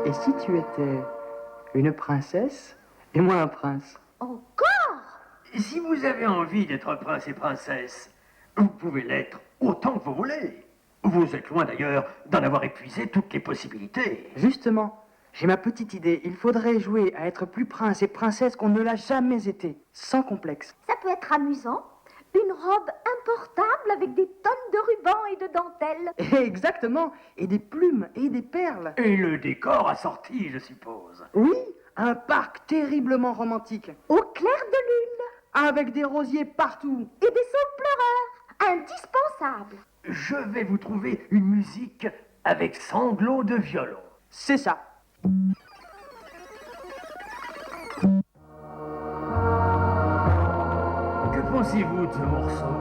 Et si tu étais une princesse et moi un prince? Encore? Si vous avez envie d'être prince et princesse, vous pouvez l'être autant que vous voulez. Vous êtes loin d'ailleurs d'en avoir épuisé toutes les possibilités. Justement, j'ai ma petite idée. Il faudrait jouer à être plus prince et princesse qu'on ne l'a jamais été, sans complexe. Ça peut être amusant. Une robe importable avec des tonnes de rubans et de dentelles. Exactement, et des plumes et des perles. Et le décor assorti, je suppose. Oui, un parc terriblement romantique, Au clair de lune. avec des rosiers partout. Et des saules pleureurs. Indispensables. Je vais vous trouver une musique avec sanglots de violon. C'est ça. Que pensez-vous de ce morceau?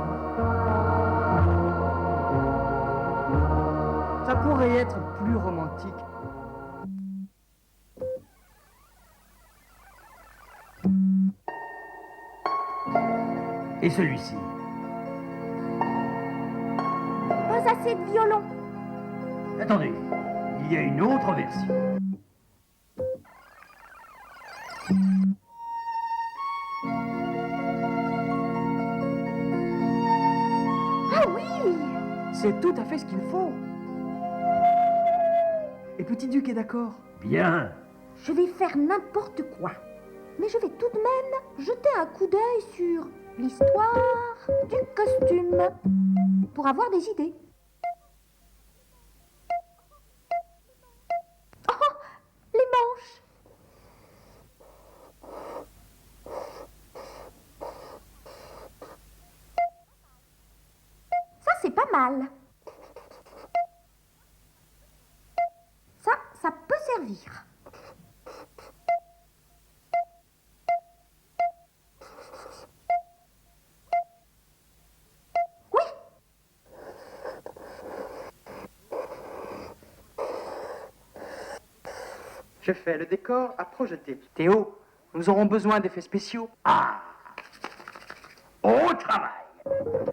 Ça pourrait être plus romantique. Et celui-ci? Pas assez de violon. Attendez, il y a une autre version. Ah oui! C'est tout à fait ce qu'il faut. Et Petit Duc est d'accord. Bien. Je vais faire n'importe quoi. Mais je vais tout de même jeter un coup d'œil sur l'histoire du costume. Pour avoir des idées. Oh! Les manches! Ça, c'est pas mal. Ça peut servir. Oui. Je fais le décor à projeter. Théo, nous aurons besoin d'effets spéciaux. Ah! Au travail!